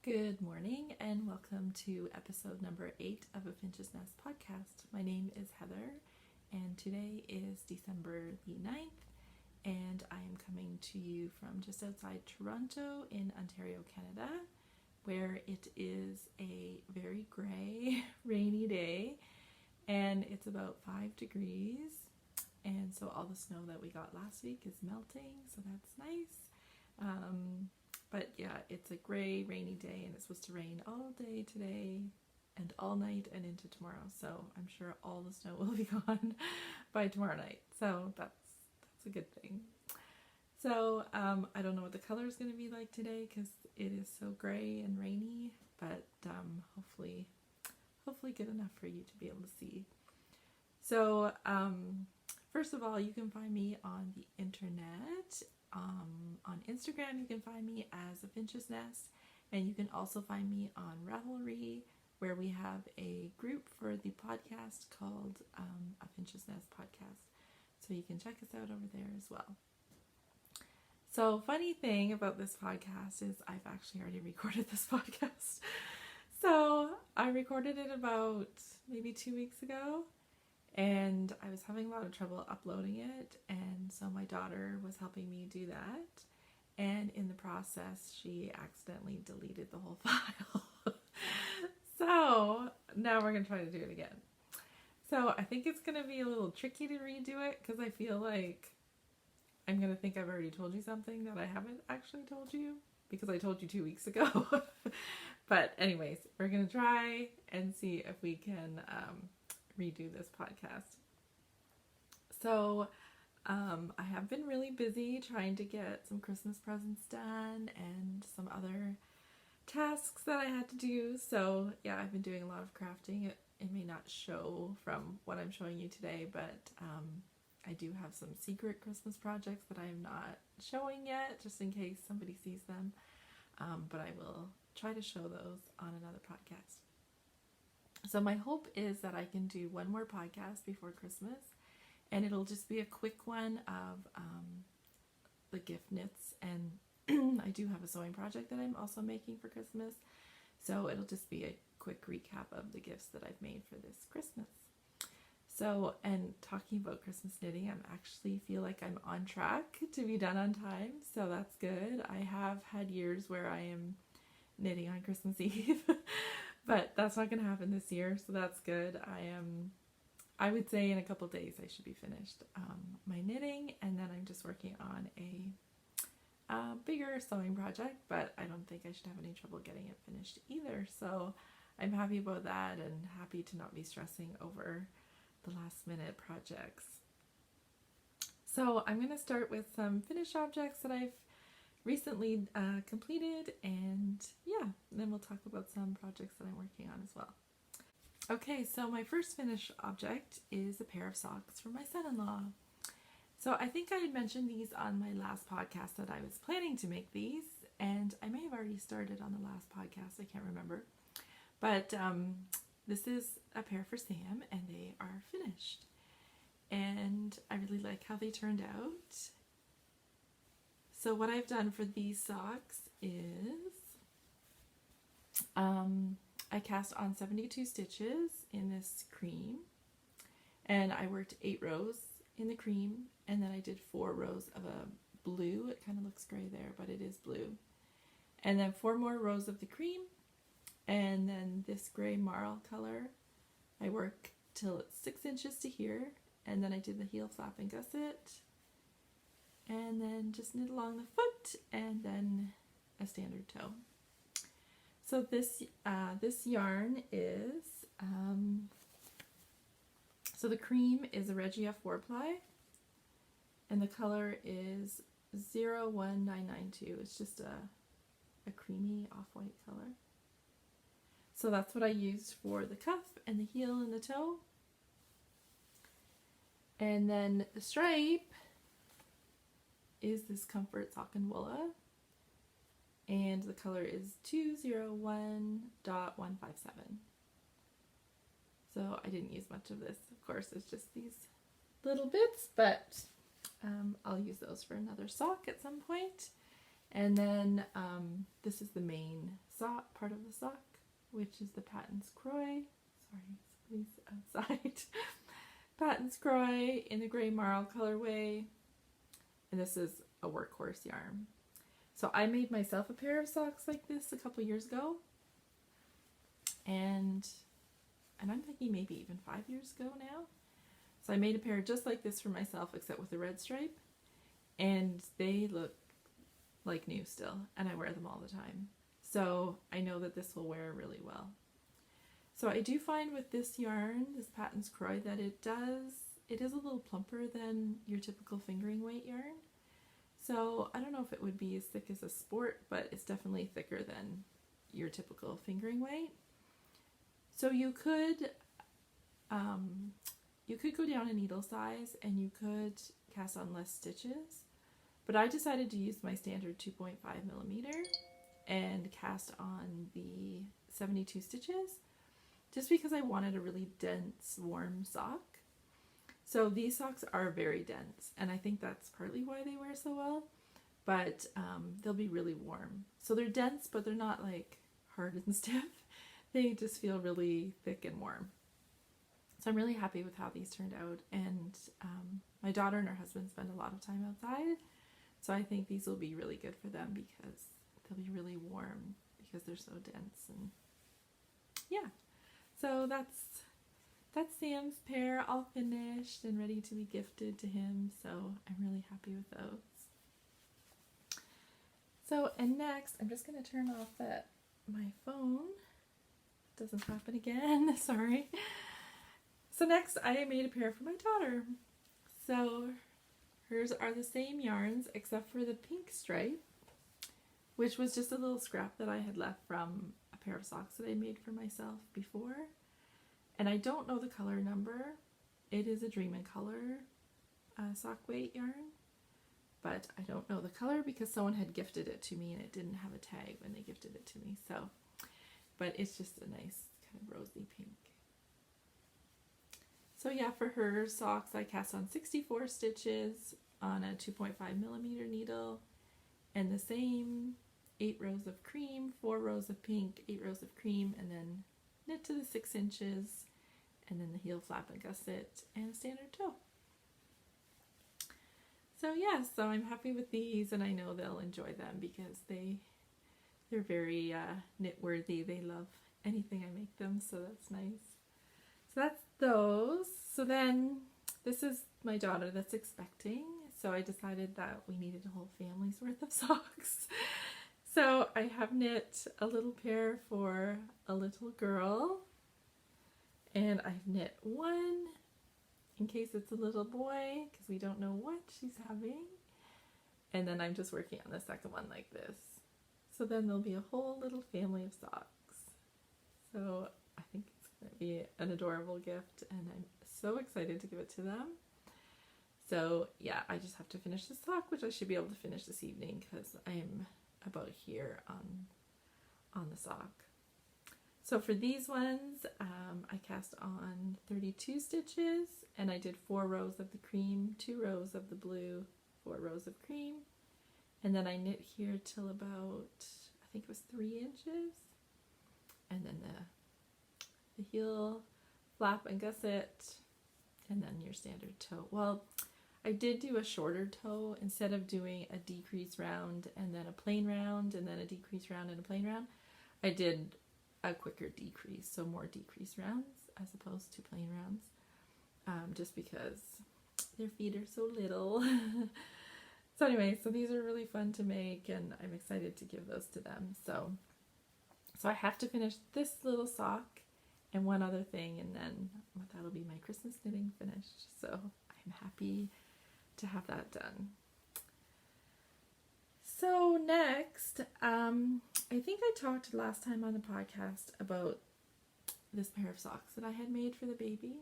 Good morning and welcome to episode number 8 of a Finch's Nest podcast. My name is Heather and today is December the 9th and I am coming to you from just outside Toronto in Ontario, Canada, where it is a very gray, rainy day and it's about 5 degrees, and so all the snow that we got last week is melting, so that's nice. But yeah, it's a gray, rainy day and it's supposed to rain all day today and all night and into tomorrow. So I'm sure all the snow will be gone by tomorrow night. So that's a good thing. So I don't know what the color is going to be like today because it is so gray and rainy, but hopefully good enough for you to be able to see. So first of all, you can find me on the internet. On Instagram, you can find me as a Finch's Nest, and you can also find me on Ravelry, where we have a group for the podcast called a Finch's Nest podcast. So you can check us out over there as well. So funny thing about this podcast is I've actually already recorded this podcast. So I recorded it about maybe 2 weeks ago. And I was having a lot of trouble uploading it, and so my daughter was helping me do that, and in the process she accidentally deleted the whole file. So now we're going to try to do it again. So I think it's going to be a little tricky to redo it because I feel like I'm going to think I've already told you something that I haven't actually told you because I told you 2 weeks ago. But anyways, we're going to try and see if we can redo this podcast. So I have been really busy trying to get some Christmas presents done and some other tasks that I had to do. So yeah, I've been doing a lot of crafting. It may not show from what I'm showing you today, but I do have some secret Christmas projects that I am not showing yet, just in case somebody sees them. But I will try to show those on another podcast. So my hope is that I can do one more podcast before Christmas, and it'll just be a quick one of the gift knits, and I do have a sewing project that I'm also making for Christmas, so it'll just be a quick recap of the gifts that I've made for this Christmas. So, and talking about Christmas knitting, I actually feel like I'm on track to be done on time, so that's good. I have had years where I am knitting on Christmas Eve. But that's not going to happen this year, so that's good. I would say in a couple days I should be finished my knitting, and then I'm just working on a bigger sewing project, but I don't think I should have any trouble getting it finished either. So I'm happy about that and happy to not be stressing over the last minute projects. So I'm going to start with some finished objects that I've recently completed, and yeah, then we'll talk about some projects that I'm working on as well. Okay, so my first finished object is a pair of socks for my son-in-law. So I think I had mentioned these on my last podcast that I was planning to make these, and I may have already started on the last podcast, I can't remember. But this is a pair for Sam, and they are finished. And I really like how they turned out. So what I've done for these socks is I cast on 72 stitches in this cream, and I worked 8 rows in the cream, and then I did 4 rows of a blue. It kind of looks gray there, but it is blue. And then 4 more rows of the cream, and then this gray marl color. I work till it's 6 inches to here, and then I did the heel flap and gusset. And then just knit along the foot, and then a standard toe. So this yarn is, so the cream is a Regia 4-ply, and the color is 01992. It's just a creamy off-white color. So that's what I used for the cuff and the heel and the toe. And then the stripe is this Comfort Sock and Woola, and the color is 201.157. So I didn't use much of this, of course, it's just these little bits, but I'll use those for another sock at some point. And then this is the main sock, part of the sock, which is the Patton's Croix. Sorry, somebody's outside. Patton's Croix in the gray marl colorway. And this is a workhorse yarn. So I made myself a pair of socks like this a couple years ago. And I'm thinking maybe even 5 years ago now. So I made a pair just like this for myself, except with a red stripe. And they look like new still, and I wear them all the time. So I know that this will wear really well. So I do find with this yarn, this Patton's Croix, that it is a little plumper than your typical fingering weight yarn. So I don't know if it would be as thick as a sport, but it's definitely thicker than your typical fingering weight. So you could go down a needle size and you could cast on less stitches, but I decided to use my standard 2.5 millimeter and cast on the 72 stitches just because I wanted a really dense, warm sock. So these socks are very dense, and I think that's partly why they wear so well, but they'll be really warm. So they're dense, but they're not like hard and stiff. They just feel really thick and warm. So I'm really happy with how these turned out, and my daughter and her husband spend a lot of time outside, so I think these will be really good for them because they'll be really warm because they're so dense. And yeah, so that's Sam's pair all finished and ready to be gifted to him, so I'm really happy with those. So, and next I'm just going to turn off my phone. Doesn't happen again, sorry. So next I made a pair for my daughter. So hers are the same yarns except for the pink stripe, which was just a little scrap that I had left from a pair of socks that I made for myself before. And I don't know the color number. It is a Dream in Color sock weight yarn, but I don't know the color because someone had gifted it to me and it didn't have a tag when they gifted it to me. So, but it's just a nice kind of rosy pink. So yeah, for her socks I cast on 64 stitches on a 2.5 millimeter needle, and the same 8 rows of cream, 4 rows of pink, 8 rows of cream, and then knit to the 6 inches, and then the heel flap and gusset, and a standard toe. So yeah, so I'm happy with these, and I know they'll enjoy them because they're very knit worthy. They love anything I make them, so that's nice. So that's those. So then this is my daughter that's expecting, so I decided that we needed a whole family's worth of socks. So I have knit a little pair for a little girl, and I've knit one in case it's a little boy because we don't know what she's having, and then I'm just working on the second one like this. So then there'll be a whole little family of socks. So I think it's going to be an adorable gift, and I'm so excited to give it to them. So yeah, I just have to finish the sock, which I should be able to finish this evening because I'm about here on the sock. So for these ones, I cast on 32 stitches, and I did 4 rows of the cream, 2 rows of the blue, 4 rows of cream, and then I knit here till about, I think it was 3 inches, and then the heel flap and gusset, and then your standard toe. Well, I did do a shorter toe instead of doing a decrease round and then a plain round and then a decrease round and a plain round. I did a quicker decrease, so more decrease rounds as opposed to plain rounds, just because their feet are so little. So anyway, so these are really fun to make, and I'm excited to give those to them. So I have to finish this little sock and one other thing, and then that'll be my Christmas knitting finished. So I'm happy to have that done. So next, I think I talked last time on the podcast about this pair of socks that I had made for the baby.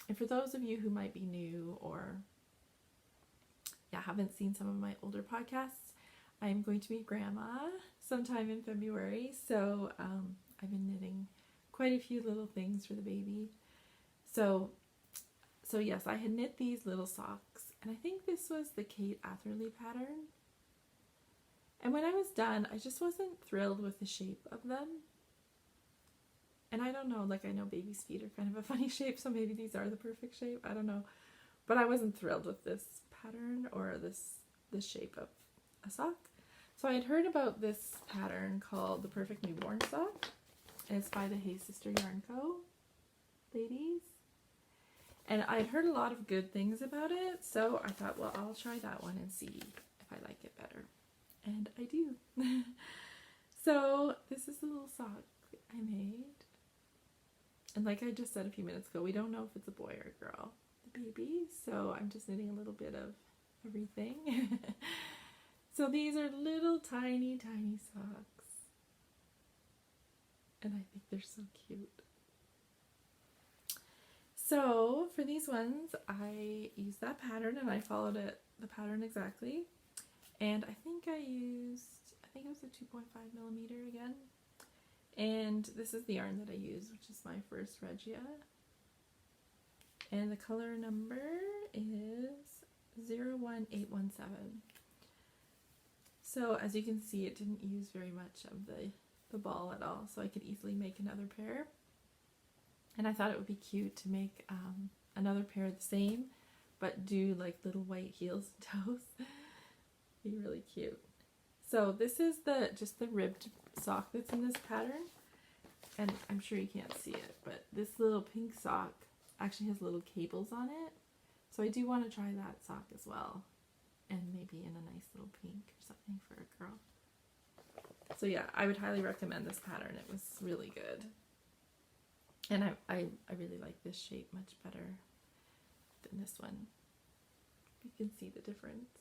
And for those of you who might be new or haven't seen some of my older podcasts, I'm going to be grandma sometime in February. So I've been knitting quite a few little things for the baby. So yes, I had knit these little socks, and I think this was the Kate Atherley pattern. And when I was done, I just wasn't thrilled with the shape of them. And I don't know, like I know babies' feet are kind of a funny shape, so maybe these are the perfect shape. I don't know. But I wasn't thrilled with this pattern or this shape of a sock. So I had heard about this pattern called the Perfect Newborn Sock. And it's by the Hey Sister Yarn Co. ladies. And I'd heard a lot of good things about it, so I thought, well, I'll try that one and see if I like it better. And I do. So this is the little sock I made. And like I just said a few minutes ago, we don't know if it's a boy or a girl, the baby, so I'm just knitting a little bit of everything. So these are little tiny socks. And I think they're so cute. So for these ones, I used that pattern and I followed the pattern exactly. And I think it was a 2.5 millimeter again. And this is the yarn that I use, which is my first Regia. And the color number is 01817. So as you can see, it didn't use very much of the ball at all, so I could easily make another pair. And I thought it would be cute to make another pair the same, but do like little white heels and toes. Be really cute. So this is just the ribbed sock that's in this pattern, and I'm sure you can't see it, but this little pink sock actually has little cables on it, so I do want to try that sock as well, and maybe in a nice little pink or something for a girl. So yeah, I would highly recommend this pattern. It was really good, and I really like this shape much better than this one. You can see the difference.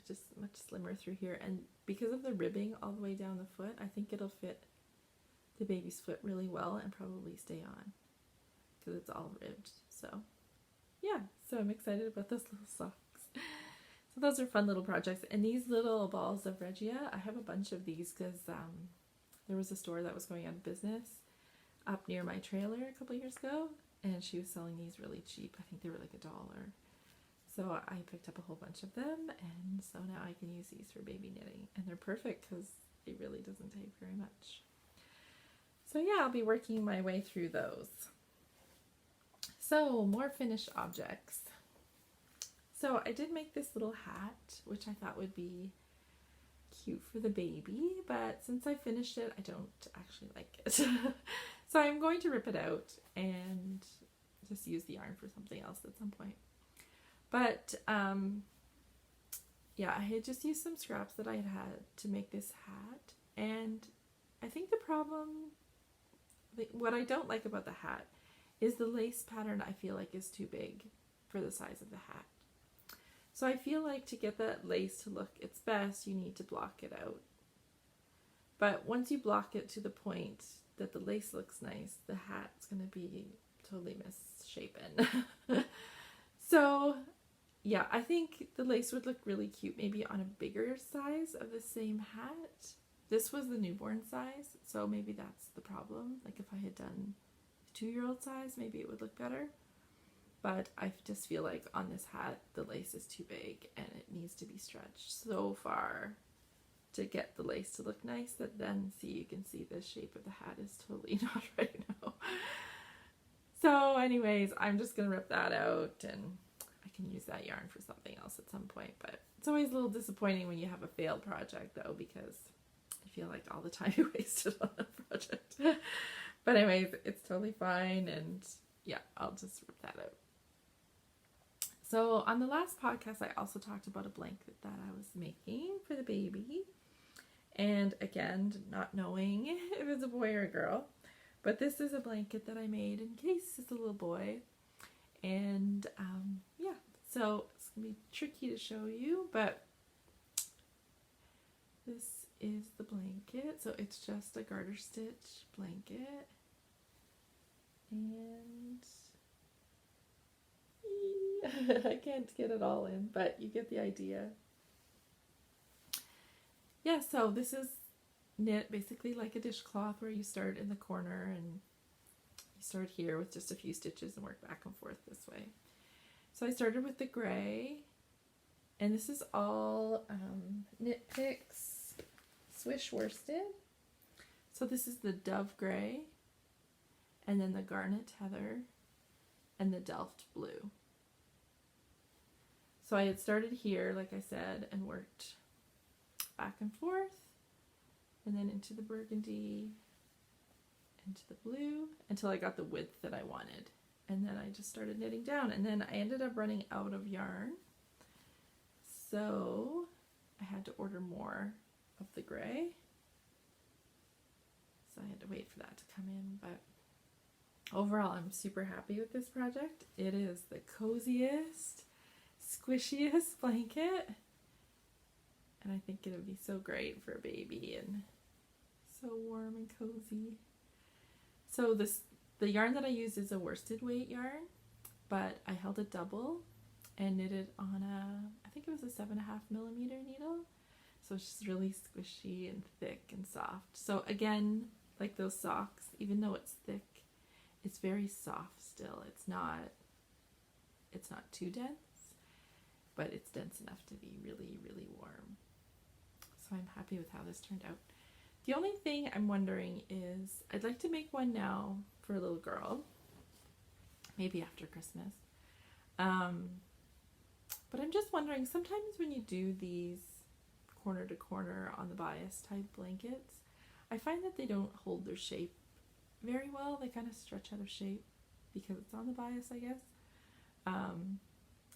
Just much slimmer through here, and because of the ribbing all the way down the foot, I think it'll fit the baby's foot really well and probably stay on because it's all ribbed. So yeah, so I'm excited about those little socks. So those are fun little projects, and these little balls of Regia, I have a bunch of these because there was a store that was going out of business up near my trailer a couple years ago, and she was selling these really cheap. I think they were like $1. So I picked up a whole bunch of them, and so now I can use these for baby knitting, and they're perfect because it really doesn't take very much. So yeah, I'll be working my way through those. So more finished objects. So I did make this little hat, which I thought would be cute for the baby, but since I finished it, I don't actually like it. So I'm going to rip it out and just use the yarn for something else at some point. But yeah, I had just used some scraps that I had to make this hat, and I think the problem, what I don't like about the hat is the lace pattern I feel like is too big for the size of the hat. So I feel like to get that lace to look its best, you need to block it out. But once you block it to the point that the lace looks nice, the hat's going to be totally misshapen. So yeah, I think the lace would look really cute maybe on a bigger size of the same hat. This was the newborn size, so maybe that's the problem. Like if I had done the 2-year-old size, maybe it would look better. But I just feel like on this hat, the lace is too big and it needs to be stretched so far to get the lace to look nice that then you can see the shape of the hat is totally not right now. So anyways, I'm just going to rip that out, and I can use that yarn for something else at some point. But it's always a little disappointing when you have a failed project though, because I feel like all the time you wasted on that project. But anyways, it's totally fine, and yeah, I'll just rip that out. So on the last podcast, I also talked about a blanket that I was making for the baby. And again, not knowing if it's a boy or a girl. But this is a blanket that I made in case it's a little boy. And yeah, so it's going to be tricky to show you, but this is the blanket. So it's just a garter stitch blanket. And I can't get it all in, but you get the idea. Yeah, so this is knit basically like a dishcloth where you start in the corner and you start here with just a few stitches and work back and forth this way. So I started with the gray, And this is all Knit Picks Swish worsted. So this is the Dove Gray, and then the Garnet Heather, and the Delft Blue. So I had started here, like I said, and worked back and forth, and then into the burgundy, into the blue, until I got the width that I wanted. And then I just started knitting down, and then I ended up running out of yarn. So I had to order more of the gray. So I had to wait for that to come in, but overall I'm super happy with this project. It is the coziest, squishiest blanket, and I think it'll be so great for a baby and so warm and cozy. So the yarn that I use is a worsted weight yarn, but I held it double and knitted on I think it was a 7.5 millimeter needle. So it's just really squishy and thick and soft. So again, like those socks, even though it's thick, it's very soft still. It's not too dense, but it's dense enough to be really, really warm. So I'm happy with how this turned out. The only thing I'm wondering is I'd like to make one now for a little girl, maybe after Christmas. But I'm just wondering, sometimes when you do these corner to corner on the bias type blankets, I find that they don't hold their shape very well. They kind of stretch out of shape because it's on the bias, I guess.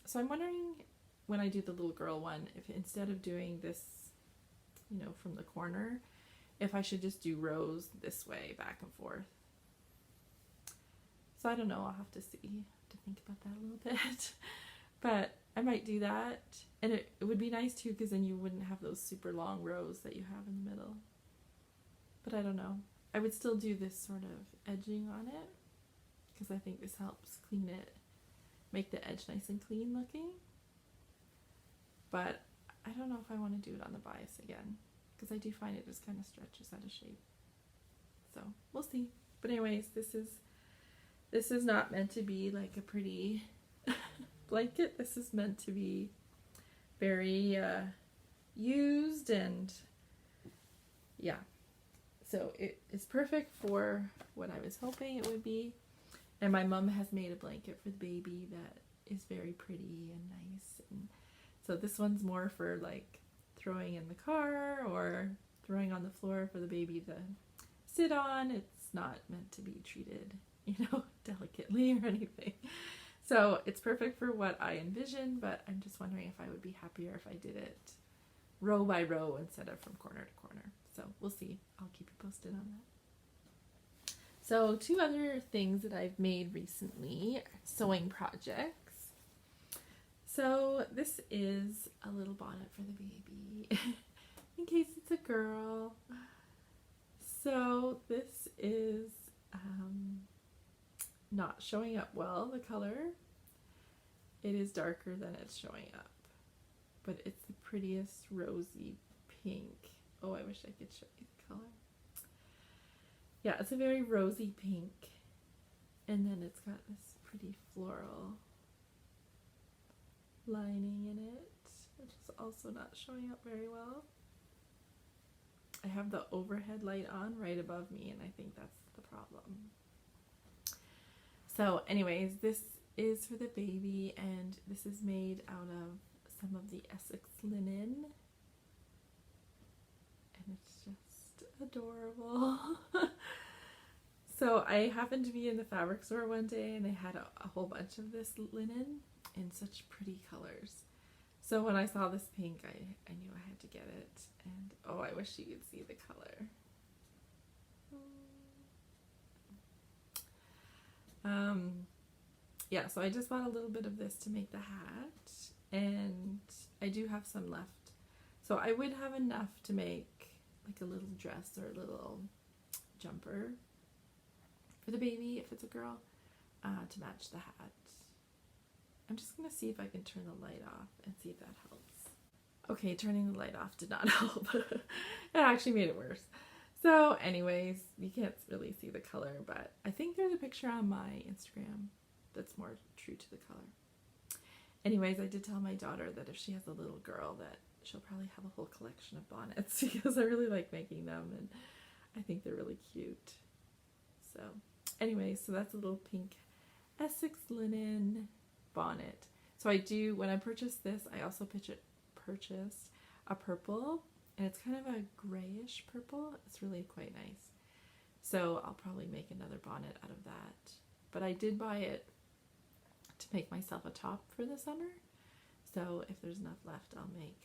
So I'm wondering when I do the little girl one, if instead of doing this, you know, from the corner, if I should just do rows this way, back and forth. So I don't know, I'll have to see, to think about that a little bit. But I might do that. And it would be nice too, because then you wouldn't have those super long rows that you have in the middle. But I don't know. I would still do this sort of edging on it, because I think this helps clean it, make the edge nice and clean looking. But I don't know if I want to do it on the bias again, because I do find it just kind of stretches out of shape. So we'll see. But anyways, this is not meant to be like a pretty blanket. This is meant to be very used, and yeah. So it is perfect for what I was hoping it would be. And my mom has made a blanket for the baby that is very pretty and nice. And so this one's more for like throwing in the car or throwing on the floor for the baby to sit on. It's not meant to be treated, you know, delicately or anything. So it's perfect for what I envision, but I'm just wondering if I would be happier if I did it row by row instead of from corner to corner. So we'll see. I'll keep you posted on that. So 2 other things that I've made recently, sewing projects. So this is a little bonnet for the baby in case it's a girl. So this is not showing up well, the color. It is darker than it's showing up, but it's the prettiest rosy pink. Oh, I wish I could show you the color. Yeah, it's a very rosy pink, and then it's got this pretty floral lining in it, which is also not showing up very well. I have the overhead light on right above me, and I think that's the problem. So anyways, this is for the baby, and this is made out of some of the Essex linen. And it's just adorable. So I happened to be in the fabric store one day, and they had a whole bunch of this linen in such pretty colors. So when I saw this pink, I knew I had to get it. And oh, I wish you could see the color. Yeah, so I just bought a little bit of this to make the hat, and I do have some left. So I would have enough to make like a little dress or a little jumper for the baby if it's a girl, to match the hat. I'm just gonna see if I can turn the light off and see if that helps. Okay, turning the light off did not help. It actually made it worse. So anyways, you can't really see the color, but I think there's a picture on my Instagram that's more true to the color. Anyways, I did tell my daughter that if she has a little girl that she'll probably have a whole collection of bonnets because I really like making them and I think they're really cute. So anyway, so that's a little pink Essex linen bonnet. So I do, when I purchased this, I also purchased a purple, and it's kind of a grayish purple. It's really quite nice. So I'll probably make another bonnet out of that. But I did buy it to make myself a top for the summer. So if there's enough left, I'll make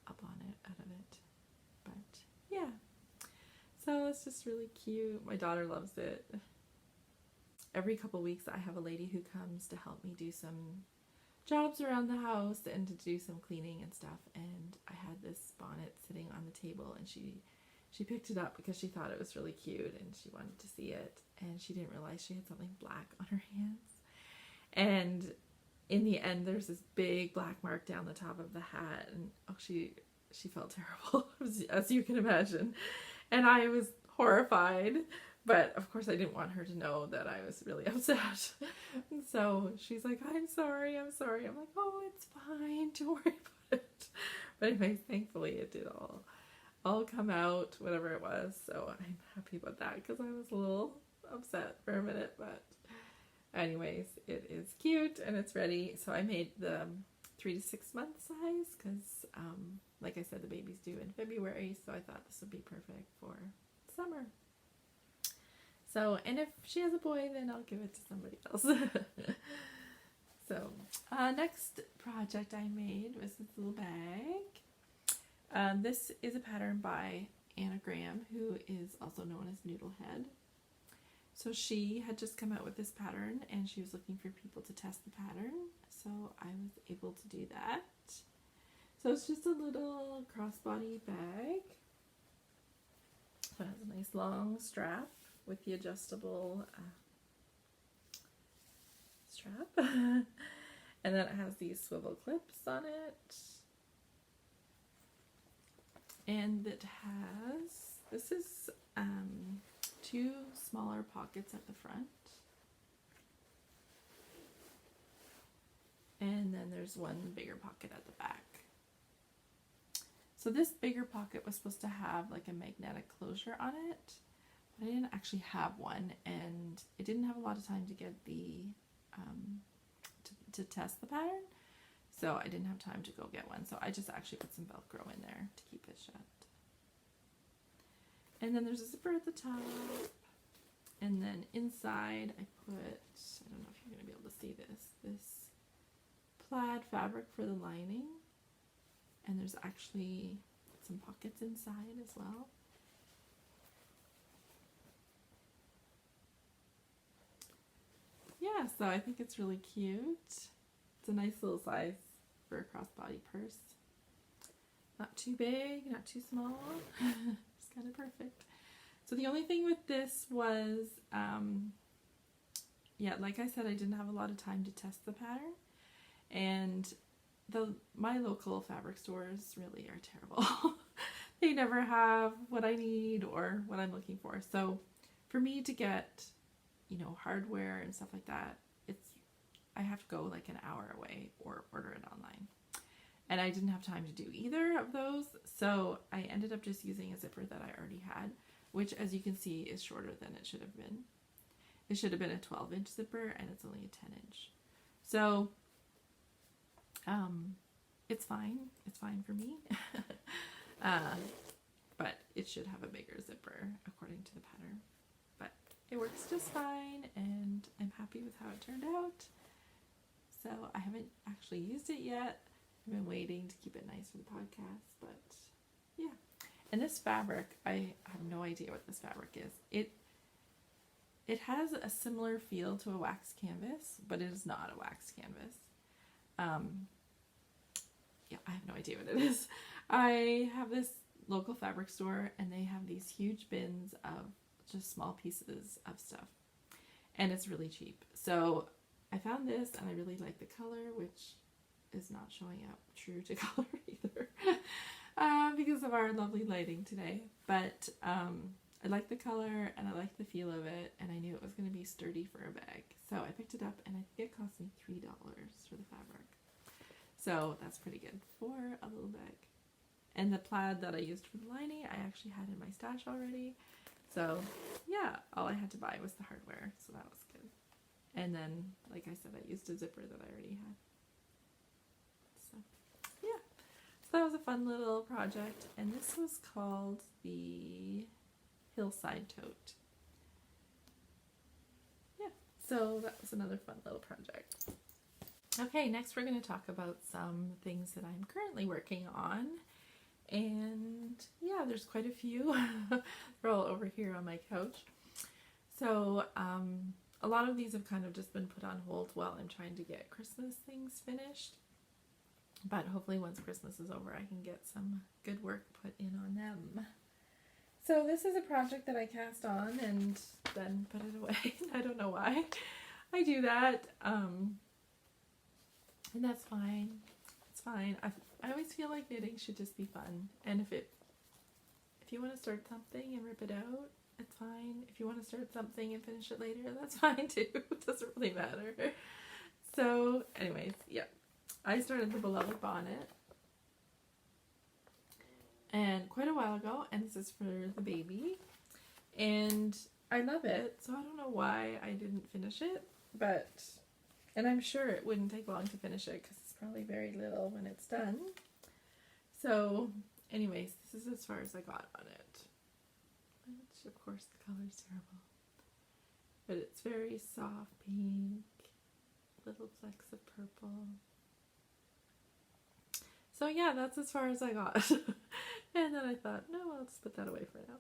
a bonnet out of it. But yeah, so it's just really cute. My daughter loves it. Every couple weeks I have a lady who comes to help me do some jobs around the house and to do some cleaning and stuff, and I had this bonnet sitting on the table, and she picked it up because she thought it was really cute and she wanted to see it, and she didn't realize she had something black on her hands. And in the end, there's this big black mark down the top of the hat, and oh, she felt terrible, as you can imagine, and I was horrified. But of course I didn't want her to know that I was really upset. And so she's like, I'm sorry. I'm like, oh, it's fine. Don't worry about it. But anyways, thankfully it did all come out, whatever it was. So I'm happy about that because I was a little upset for a minute. But anyways, it is cute and it's ready. So I made the 3 to 6 month size because, like I said, the baby's due in February. So I thought this would be perfect for summer. So, and if she has a boy, then I'll give it to somebody else. So, next project I made was this little bag. This is a pattern by Anna Graham, who is also known as Noodlehead. So she had just come out with this pattern, and she was looking for people to test the pattern. So I was able to do that. So it's just a little crossbody bag. So it has a nice long strap with the adjustable strap. And then it has these swivel clips on it. And it has, this is 2 smaller pockets at the front. And then there's one bigger pocket at the back. So this bigger pocket was supposed to have like a magnetic closure on it. But I didn't actually have one, and it didn't have a lot of time to get the, to test the pattern. So I didn't have time to go get one. So I just actually put some Velcro in there to keep it shut. And then there's a zipper at the top. And then inside I put, I don't know if you're going to be able to see this plaid fabric for the lining. And there's actually some pockets inside as well. Yeah, so I think it's really cute. It's a nice little size for a crossbody purse. Not too big, not too small. It's kind of perfect. So the only thing with this was, yeah, like I said, I didn't have a lot of time to test the pattern. And my local fabric stores really are terrible. They never have what I need or what I'm looking for. So for me to get, you know, hardware and stuff like that, I have to go like an hour away or order it online. And I didn't have time to do either of those. So I ended up just using a zipper that I already had, which as you can see is shorter than it should have been. It should have been a 12-inch zipper and it's only a 10-inch. So it's fine. It's fine for me. But it should have a bigger zipper according to the pattern. But it works just fine and I'm happy with how it turned out. So I haven't actually used it yet. I've been waiting to keep it nice for the podcast, but yeah. And this fabric, I have no idea what this fabric is. It has a similar feel to a wax canvas, but it is not a wax canvas. Yeah, I have no idea what it is. I have this local fabric store and they have these huge bins of just small pieces of stuff. And it's really cheap. So I found this and I really like the color, which is not showing up true to color either because of our lovely lighting today. But I like the color and I like the feel of it, and I knew it was going to be sturdy for a bag. So I picked it up and I think it cost me $3 for the fabric. So that's pretty good for a little bag. And the plaid that I used for the lining, I actually had in my stash already. So yeah, all I had to buy was the hardware, so that was good. And then, like I said, I used a zipper that I already had. So yeah, so that was a fun little project. And this was called the Hillside Tote. Yeah, so that was another fun little project. Okay, next we're going to talk about some things that I'm currently working on. And yeah, there's quite a few. They're all over here on my couch. So a lot of these have kind of just been put on hold while I'm trying to get Christmas things finished. But hopefully once Christmas is over, I can get some good work put in on them. So this is a project that I cast on and then put it away. I don't know why I do that. And that's fine. It's fine. I always feel like knitting should just be fun. And if you want to start something and rip it out, it's fine. If you want to start something and finish it later, that's fine too. It doesn't really matter. So anyways, yeah. I started the Beloved Bonnet and quite a while ago, and this is for the baby. And I love it, so I don't know why I didn't finish it, and I'm sure it wouldn't take long to finish it because it's probably very little when it's done. So anyways, this is as far as I got on it. Which of course the color's terrible. But it's very soft pink, little flecks of purple. So yeah, that's as far as I got. And then I thought, no, I'll just put that away for now.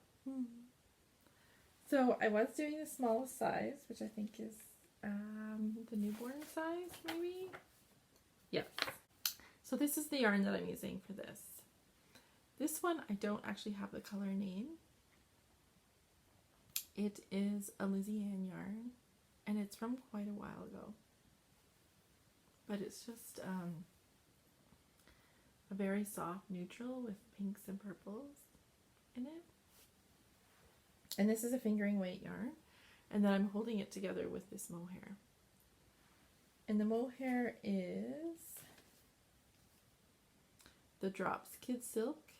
So I was doing the smallest size, which I think is the newborn size, maybe? Yes. So this is the yarn that I'm using for this. This one, I don't actually have the color name. It is a Lizzie Ann yarn, and it's from quite a while ago. But it's just a very soft neutral with pinks and purples in it. And this is a fingering weight yarn. And then I'm holding it together with this mohair. And the mohair is the Drops Kid Silk.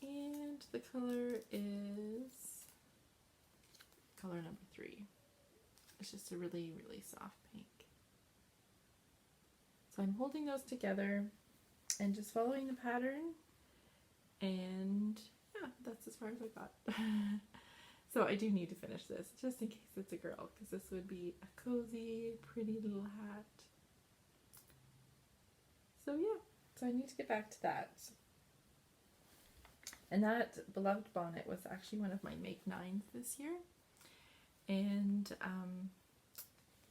And the color is color number 3. It's just a really, really soft pink. So I'm holding those together and just following the pattern. And yeah, that's as far as I got. So I do need to finish this just in case it's a girl, because this would be a cozy, pretty little hat. So yeah, so I need to get back to that. And that Beloved Bonnet was actually one of my Make 9s this year. And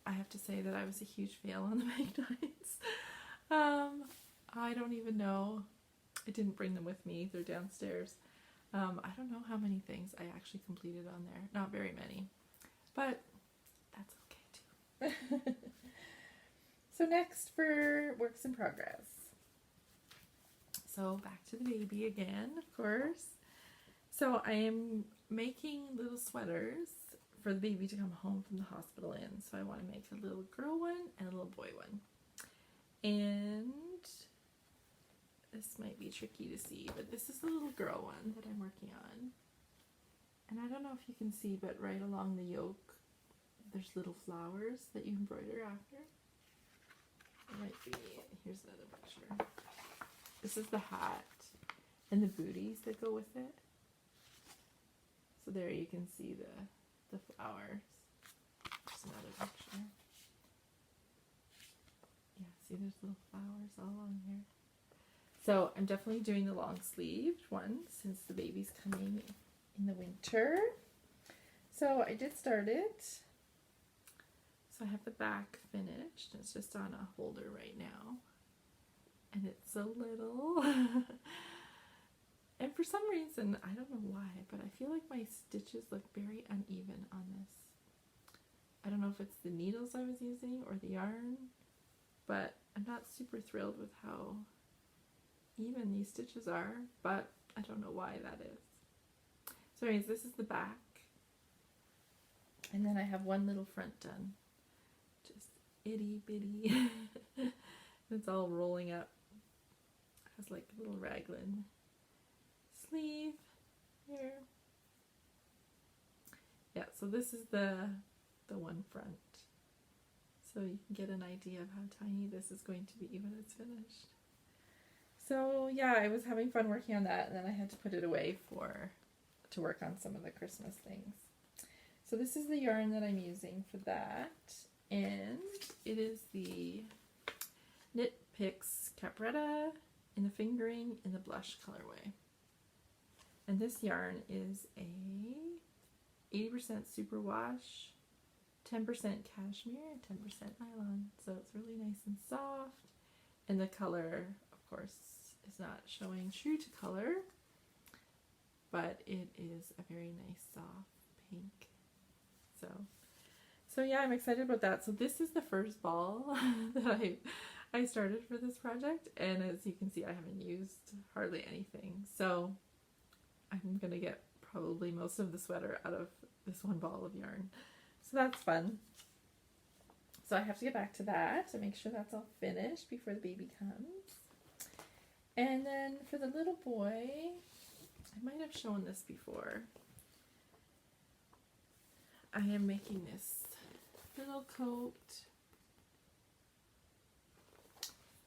I have to say that I was a huge fail on the Make 9s. I don't even know. I didn't bring them with me. They're downstairs. I don't know how many things I actually completed on there. Not very many. But that's okay too. So next for works in progress. So back to the baby again, of course. So I am making little sweaters for the baby to come home from the hospital in. So I want to make a little girl one and a little boy one. And this might be tricky to see, but this is the little girl one that I'm working on. And I don't know if you can see, but right along the yoke, there's little flowers that you embroider after. It might be, here's another picture. This is the hat and the booties that go with it. So there you can see the flowers. There's another picture. Yeah, see there's little flowers all along here. So I'm definitely doing the long sleeved one since the baby's coming in the winter. So I did start it. So I have the back finished. It's just on a holder right now. And it's so little. And for some reason, I don't know why, but I feel like my stitches look very uneven on this. I don't know if it's the needles I was using or the yarn, but I'm not super thrilled with how even these stitches are, but I don't know why that is. So anyways, this is the back. And then I have one little front done. Just itty bitty. It's all rolling up. It has like a little raglan sleeve here. Yeah, so this is the one front. So you can get an idea of how tiny this is going to be when it's finished. So yeah, I was having fun working on that, and then I had to put it away to work on some of the Christmas things. So this is the yarn that I'm using for that, and it is the Knit Picks Capretta in the fingering in the blush colorway. And this yarn is a 80% superwash, 10% cashmere, 10% nylon. So it's really nice and soft. And the color, of course, is not showing true to color, but it is a very nice soft pink. So yeah, I'm excited about that. So this is the first ball that I started for this project, and as you can see, I haven't used hardly anything. So I'm gonna get probably most of the sweater out of this one ball of yarn. So that's fun. So I have to get back to that to make sure that's all finished before the baby comes. And then for the little boy, I might have shown this before. I am making this little coat,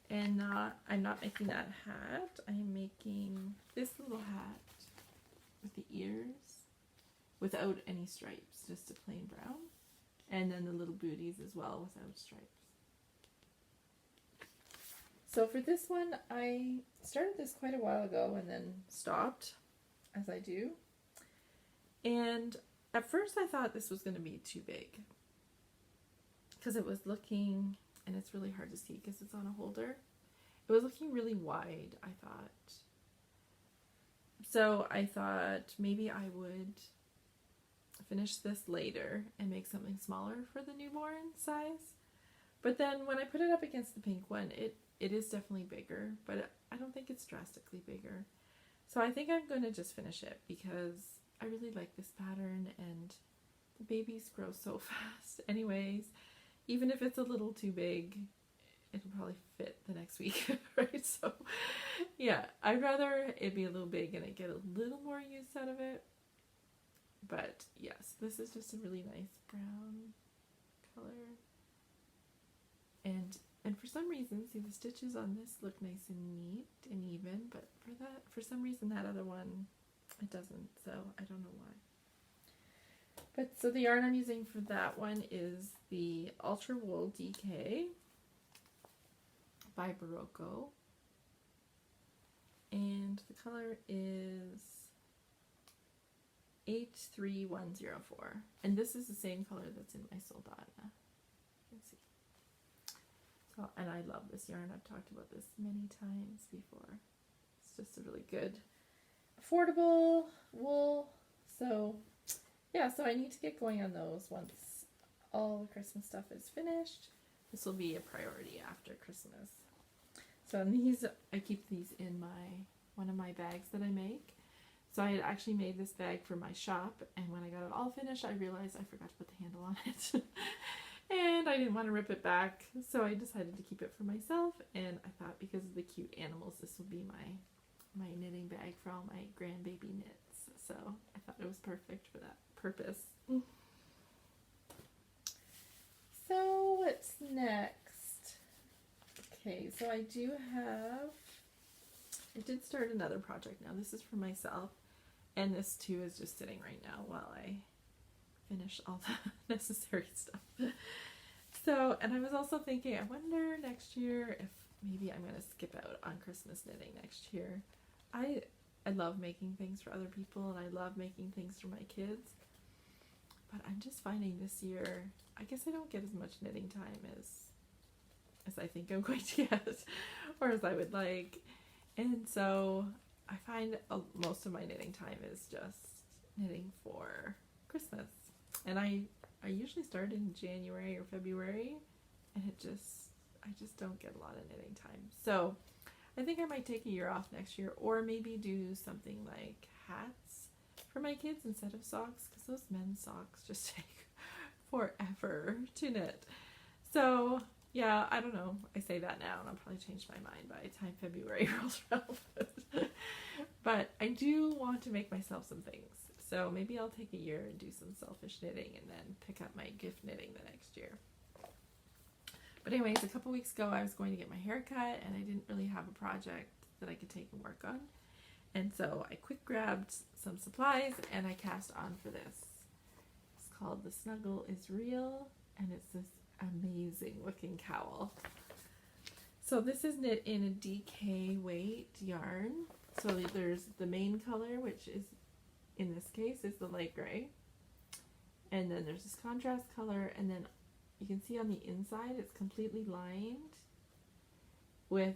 and I'm not making that hat. I am making this little hat with the ears without any stripes, just a plain brown, and then the little booties as well without stripes. So for this one, I started this quite a while ago and then stopped, as I do. And at first I thought this was going to be too big, because it was looking, and it's really hard to see because it's on a holder, it was looking really wide, I thought. So I thought maybe I would finish this later and make something smaller for the newborn size. But then when I put it up against the pink one, it is definitely bigger, but I don't think it's drastically bigger. So I think I'm going to just finish it because I really like this pattern, and the babies grow so fast anyways. Even if it's a little too big, it'll probably fit the next week, right? So yeah, I'd rather it be a little big and I get a little more use out of it. But yes, this is just a really nice brown color. And for some reason, see, the stitches on this look nice and neat and even, but for some reason that other one, it doesn't, so I don't know why. But so the yarn I'm using for that one is the Ultra Wool DK by Barocco, and the color is 83104, and this is the same color that's in my Soldana. You can see. So, and I love this yarn. I've talked about this many times before. It's just a really good, affordable wool. So yeah, so I need to get going on those once all the Christmas stuff is finished. This will be a priority after Christmas. So, and these, I keep these in one of my bags that I make. So I had actually made this bag for my shop, and when I got it all finished, I realized I forgot to put the handle on it. And I didn't want to rip it back, so I decided to keep it for myself, and I thought because of the cute animals, this will be my knitting bag for all my grandbaby knits. So I thought it was perfect for that purpose. So what's next? Okay, so I did start another project now. This is for myself, and this too is just sitting right now while I finish all the necessary stuff. So, and I was also thinking, I wonder next year if maybe I'm going to skip out on Christmas knitting next year. I love making things for other people, and I love making things for my kids, but I'm just finding this year, I guess I don't get as much knitting time as I think I'm going to get, or as I would like. And so I find most of my knitting time is just knitting for Christmas. And I usually start in January or February, and I just don't get a lot of knitting time. So I think I might take a year off next year, or maybe do something like hats for my kids instead of socks, because those men's socks just take forever to knit. So Yeah, I don't know. I say that now and I'll probably change my mind by the time February rolls around. But I do want to make myself some things. So maybe I'll take a year and do some selfish knitting and then pick up my gift knitting the next year. But anyways, a couple weeks ago I was going to get my hair cut and I didn't really have a project that I could take and work on. And so I quick grabbed some supplies and I cast on for this. It's called The Snuggle is Real and it's this amazing looking cowl. So this is knit in a DK weight yarn. So there's the main color, which is in this case is the light gray, and then there's this contrast color, and then you can see on the inside it's completely lined with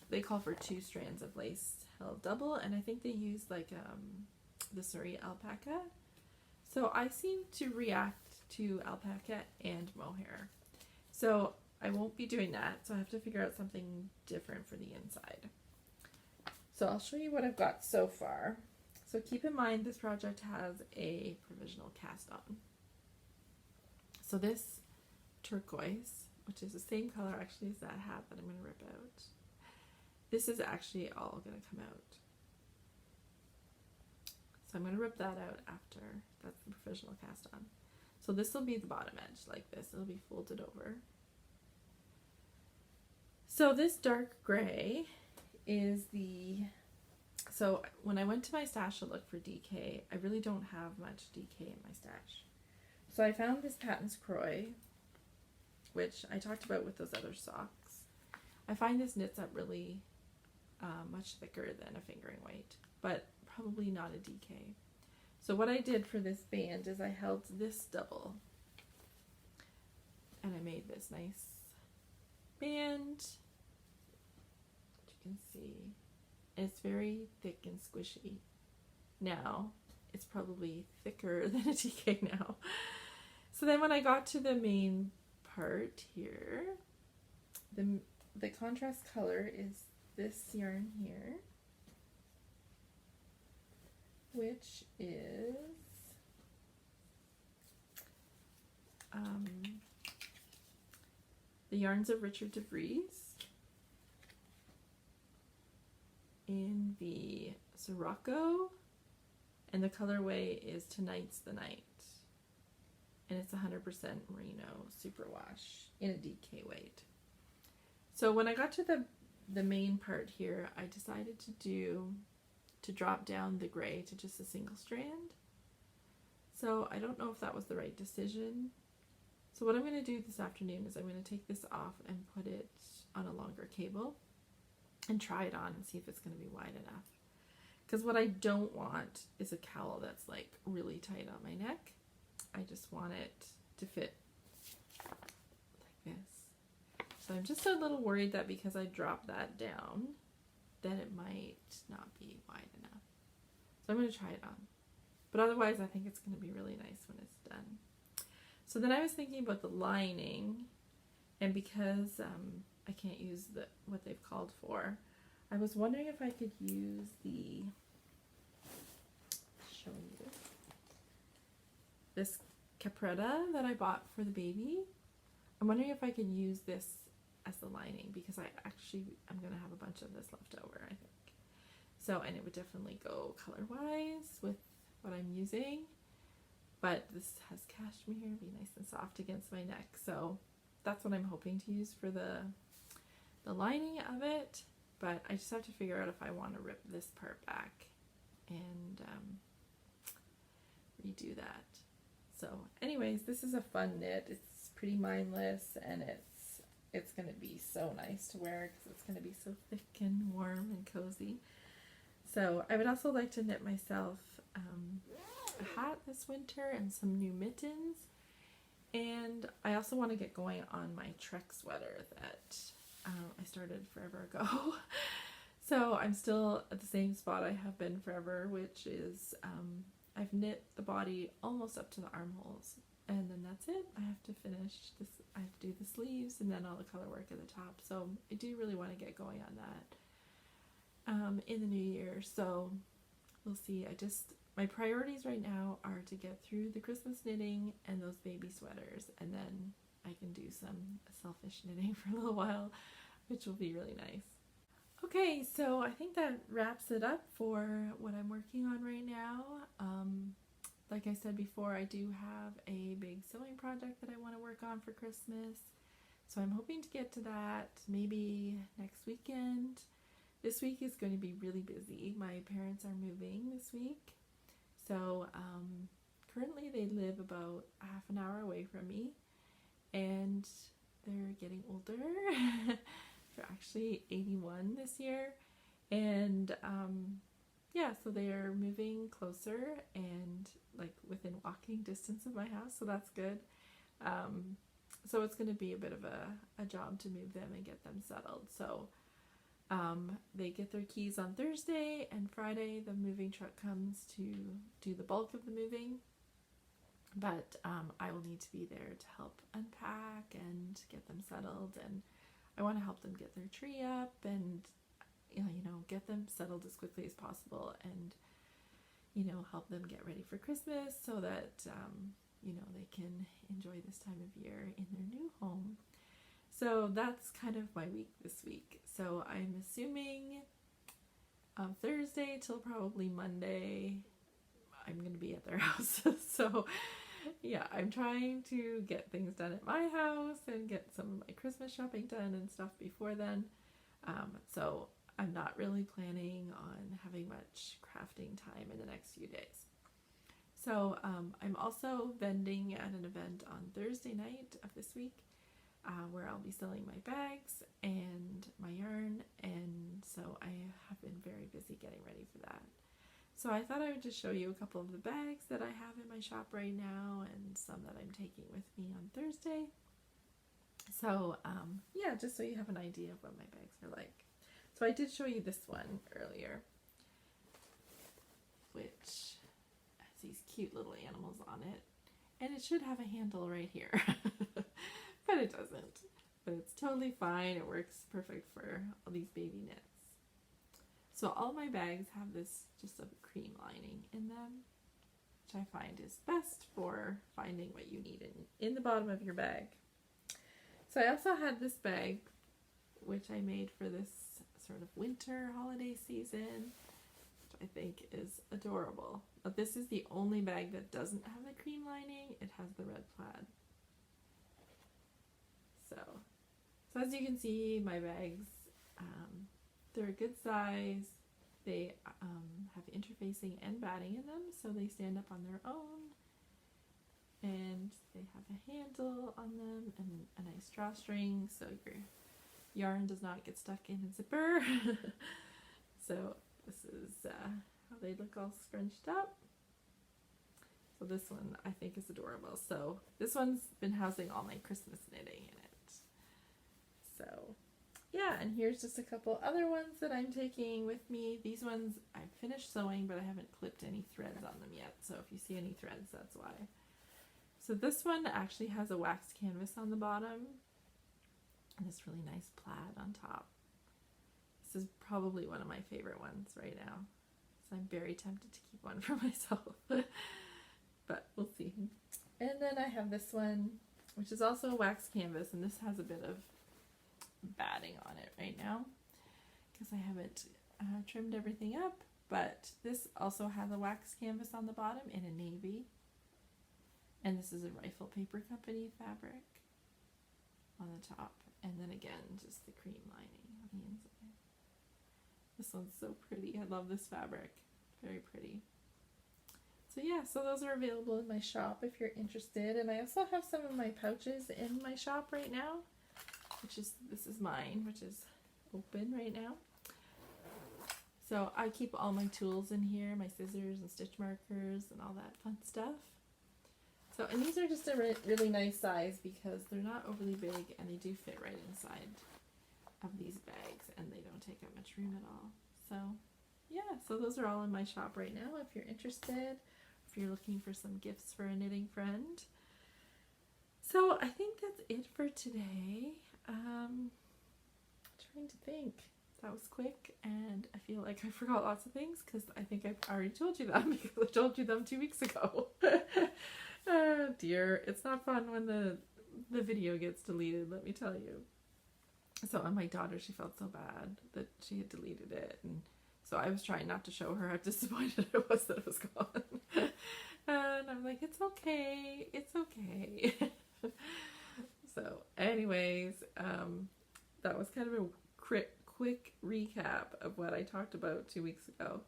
they call for 2 strands of lace held double, and I think they use like the Surrey alpaca. So I seem to react to alpaca and mohair, so I won't be doing that, so I have to figure out something different for the inside. So I'll show you what I've got so far. So keep in mind this project has a provisional cast on. So this turquoise, which is the same color actually as that hat that I'm going to rip out, this is actually all going to come out. So I'm going to rip that out after. That's the provisional cast on. So this will be the bottom edge like this. It'll be folded over. So this dark gray is the... So when I went to my stash to look for DK, I really don't have much DK in my stash. So I found this Patton's Croy, which I talked about with those other socks. I find this knits up really much thicker than a fingering weight, but probably not a DK. So what I did for this band is I held this double and I made this nice band, which you can see. It's very thick and squishy. Now, it's probably thicker than a DK now. So then when I got to the main part here, the contrast color is this yarn here, which is the Yarns of Richard DeVries in the Sirocco, and the colorway is Tonight's the Night, and it's 100% merino superwash in a DK weight. So when I got to the main part here, I decided to drop down the gray to just a single strand. So I don't know if that was the right decision. So what I'm going to do this afternoon is I'm going to take this off and put it on a longer cable and try it on and see if it's going to be wide enough. Because what I don't want is a cowl that's like really tight on my neck. I just want it to fit like this. So I'm just a little worried that because I dropped that down, that it might not be wide enough. So I'm going to try it on. But otherwise I think it's going to be really nice when it's done. So then I was thinking about the lining, and because I can't use what they've called for, I was wondering if I could use the, show you this capretta that I bought for the baby. I'm wondering if I could use this as the lining, because I'm going to have a bunch of this left over, I think. So, and it would definitely go color-wise with what I'm using. But this has cashmere, be nice and soft against my neck. So that's what I'm hoping to use for the lining of it. But I just have to figure out if I want to rip this part back and redo that. So anyways, this is a fun knit. It's pretty mindless, and it's going to be so nice to wear because it's going to be so thick and warm and cozy. So I would also like to knit myself a hat this winter and some new mittens, and I also want to get going on my Trek sweater that I started forever ago. So I'm still at the same spot I have been forever, which is I've knit the body almost up to the armholes, and then that's it. I have to finish this. I have to do the sleeves and then all the color work at the top. So I do really want to get going on that in the new year. So we'll see. My priorities right now are to get through the Christmas knitting and those baby sweaters, and then I can do some selfish knitting for a little while, which will be really nice. Okay, so I think that wraps it up for what I'm working on right now. Like I said before, I do have a big sewing project that I want to work on for Christmas. So I'm hoping to get to that maybe next weekend. This week is going to be really busy. My parents are moving this week. So currently they live about half an hour away from me, and they're getting older. They're actually 81 this year. And yeah, so they are moving closer and like within walking distance of my house, so that's good. So it's going to be a bit of a job to move them and get them settled. So they get their keys on Thursday, and Friday the moving truck comes to do the bulk of the moving. But I will need to be there to help unpack and get them settled, and I want to help them get their tree up and you know, get them settled as quickly as possible, and you know, help them get ready for Christmas so that you know, they can enjoy this time of year in their new home. So that's kind of my week this week. So I'm assuming Thursday till probably Monday I'm going to be at their house. So yeah, I'm trying to get things done at my house and get some of my Christmas shopping done and stuff before then. So I'm not really planning on having much crafting time in the next few days. So I'm also vending at an event on Thursday night of this week where I'll be selling my bags and my yarn, and so I have been very busy getting ready for that. So I thought I would just show you a couple of the bags that I have in my shop right now and some that I'm taking with me on Thursday. So yeah, just so you have an idea of what my bags are like. So I did show you this one earlier, which has these cute little animals on it, and it should have a handle right here, but it doesn't. But it's totally fine. It works perfect for all these baby knits. So all my bags have this just a cream lining in them, which I find is best for finding what you need in the bottom of your bag. So I also had this bag, which I made for this sort of winter holiday season, which I think is adorable. But this is the only bag that doesn't have the cream lining. It has the red plaid. So as you can see, my bags, they're a good size. They have interfacing and batting in them, so they stand up on their own. And they have a handle on them and a nice drawstring, so your yarn does not get stuck in a zipper. So this is how they look all scrunched up. So this one I think is adorable. So this one's been housing all my Christmas knitting in it. So yeah, and here's just a couple other ones that I'm taking with me. These ones I finished sewing, but I haven't clipped any threads on them yet. So if you see any threads, that's why. So this one actually has a waxed canvas on the bottom and this really nice plaid on top. This is probably one of my favorite ones right now. So I'm very tempted to keep one for myself, but we'll see. And then I have this one, which is also a waxed canvas, and this has a bit of batting on it right now because I haven't trimmed everything up, but this also has a waxed canvas on the bottom in a navy, and this is a Rifle Paper Company fabric on the top, and then again just the cream lining on the inside. This one's so pretty. I love this fabric. Very pretty. So yeah, so those are available in my shop if you're interested, and I also have some of my pouches in my shop right now, this is mine, which is open right now. So I keep all my tools in here, my scissors and stitch markers and all that fun stuff. So, and these are just a really nice size because they're not overly big and they do fit right inside of these bags and they don't take up much room at all. So yeah, so those are all in my shop right now if you're interested, if you're looking for some gifts for a knitting friend. So I think that's it for today. Trying to think. That was quick, and I feel like I forgot lots of things because I think I've already told you them because I told you them 2 weeks ago. Oh dear, it's not fun when the the video gets deleted, let me tell you. So, and my daughter, she felt so bad that she had deleted it, and so I was trying not to show her how disappointed I was that it was gone. And I'm like, it's okay, it's okay. So anyways, that was kind of a quick recap of what I talked about 2 weeks ago.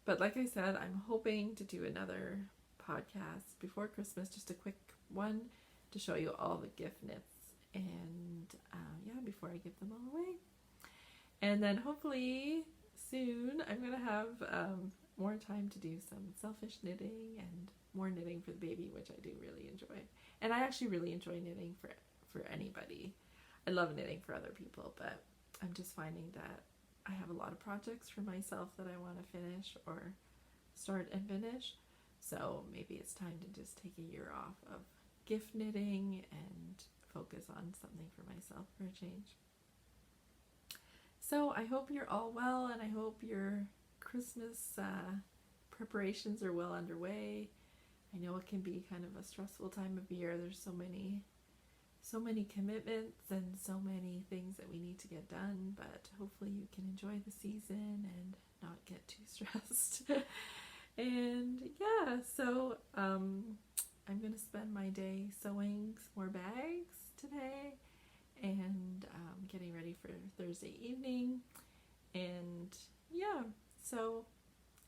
But like I said, I'm hoping to do another podcast before Christmas, just a quick one to show you all the gift knits, and yeah, before I give them all away. And then hopefully soon I'm going to have more time to do some selfish knitting and more knitting for the baby, which I do really enjoy. And I actually really enjoy knitting for anybody. I love knitting for other people, but I'm just finding that I have a lot of projects for myself that I want to finish or start and finish. So maybe it's time to just take a year off of gift knitting and focus on something for myself for a change. So I hope you're all well, and I hope your Christmas preparations are well underway. I know it can be kind of a stressful time of year. There's so many commitments and so many things that we need to get done, but hopefully you can enjoy the season and not get too stressed. And yeah, so I'm going to spend my day sewing some more bags today and getting ready for Thursday evening. And yeah, so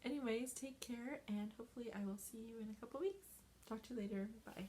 anyways, take care, and hopefully I will see you in a couple weeks. Talk to you later. Bye.